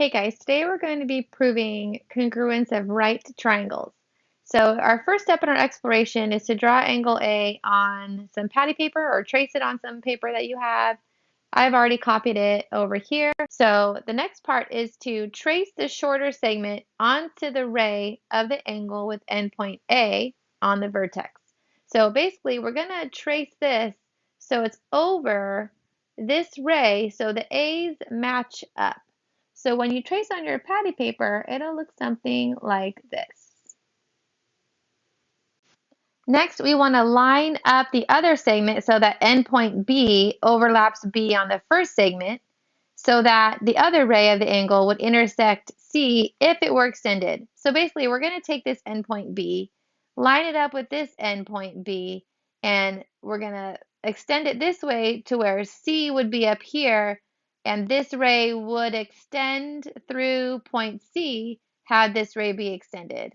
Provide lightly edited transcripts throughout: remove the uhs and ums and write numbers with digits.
Hey guys, today we're going to be proving congruence of right triangles. So our first step in our exploration is to draw angle A on some patty paper or trace it on some paper that you have. I've already copied it over here. So the next part is to trace the shorter segment onto the ray of the angle with endpoint A on the vertex. So basically we're going to trace this so it's over this ray so the A's match up. So when you trace on your patty paper, it'll look something like this. Next, we want to line up the other segment so that endpoint B overlaps B on the first segment so that the other ray of the angle would intersect C if it were extended. So basically, we're going to take this endpoint B, line it up with this endpoint B, and we're going to extend it this way to where C would be up here, and this ray would extend through point C had this ray be extended.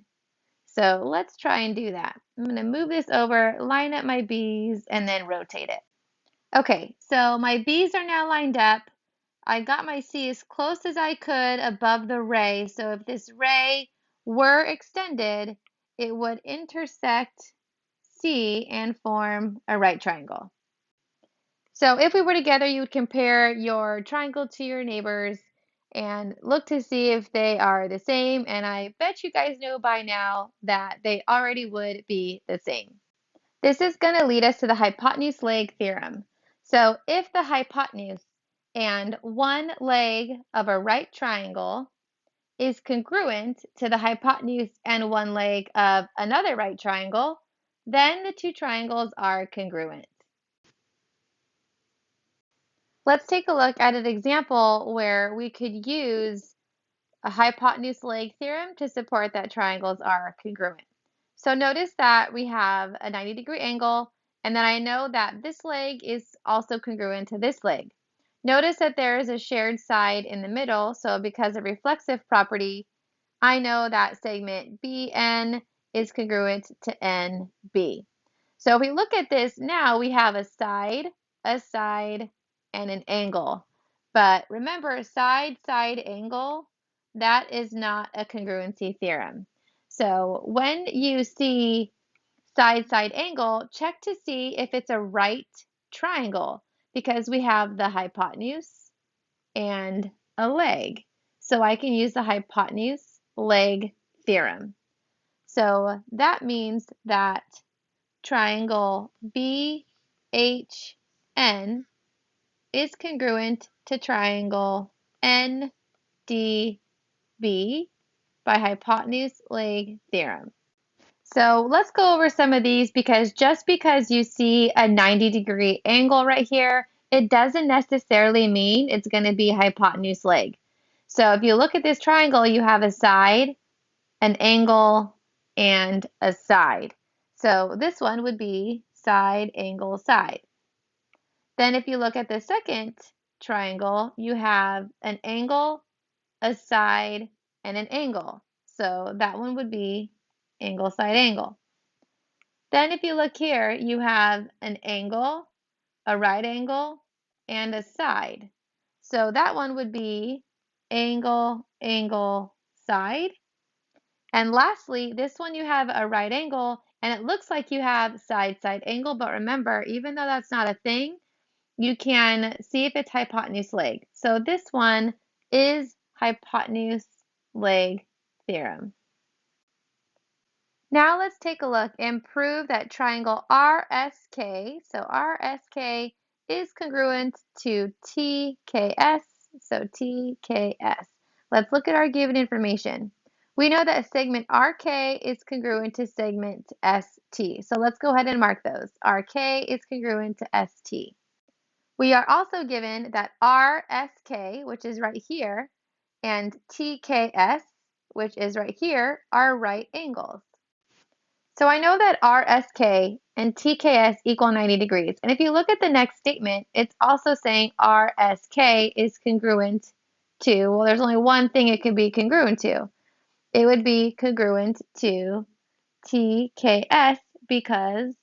So let's try and do that. I'm going to move this over, line up my B's, and then rotate it. Okay, so my B's are now lined up. I got my C as close as I could above the ray. So if this ray were extended, it would intersect C and form a right triangle. So if we were together, you would compare your triangle to your neighbor's and look to see if they are the same. And I bet you guys know by now that they already would be the same. This is going to lead us to the hypotenuse leg theorem. So if the hypotenuse and one leg of a right triangle is congruent to the hypotenuse and one leg of another right triangle, then the two triangles are congruent. Let's take a look at an example where we could use a hypotenuse leg theorem to support that triangles are congruent. So notice that we have a 90-degree angle, and then I know that this leg is also congruent to this leg. Notice that there is a shared side in the middle, so because of reflexive property, I know that segment BN is congruent to NB. So if we look at this now, we have a side, and an angle. But remember, side angle, that is not a congruency theorem. So when you see side angle, check to see if it's a right triangle because we have the hypotenuse and a leg. So I can use the hypotenuse leg theorem. So that means that triangle BHN is congruent to triangle NDB by hypotenuse leg theorem. So let's go over some of these because just because you see a 90-degree angle right here, it doesn't necessarily mean it's going to be hypotenuse leg. So if you look at this triangle, you have a side, an angle, and a side. So this one would be side, angle, side. Then if you look at the second triangle, you have an angle, a side, and an angle. So that one would be angle, side, angle. Then if you look here, you have an angle, a right angle, and a side. So that one would be angle, angle, side. And lastly, this one you have a right angle, and it looks like you have side, angle, but remember, even though that's not a thing, you can see if it's hypotenuse leg. So this one is hypotenuse leg theorem. Now let's take a look and prove that triangle RSK, so RSK is congruent to TKS, so TKS. Let's look at our given information. We know that segment RK is congruent to segment ST. So let's go ahead and mark those. RK is congruent to ST. We are also given that RSK, which is right here, and TKS, which is right here, are right angles. So I know that RSK and TKS equal 90 degrees. And if you look at the next statement, it's also saying RSK is congruent to, well, there's only one thing it could be congruent to. It would be congruent to TKS because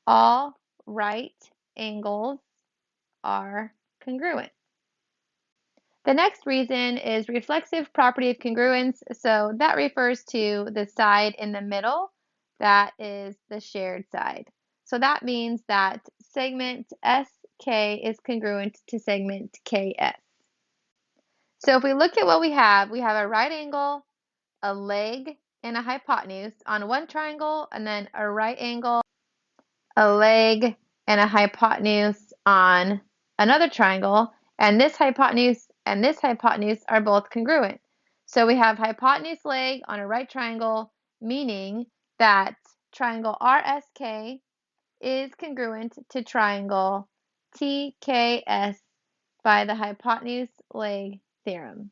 all right angles are congruent. The next reason is reflexive property of congruence. So that refers to the side in the middle that is the shared side. So that means that segment SK is congruent to segment KS. So if we look at what we have a right angle, a leg, and a hypotenuse on one triangle, and then a right angle, a leg, and a hypotenuse on another triangle, and this hypotenuse are both congruent. So we have hypotenuse leg on a right triangle, meaning that triangle RSK is congruent to triangle TKS by the hypotenuse leg theorem.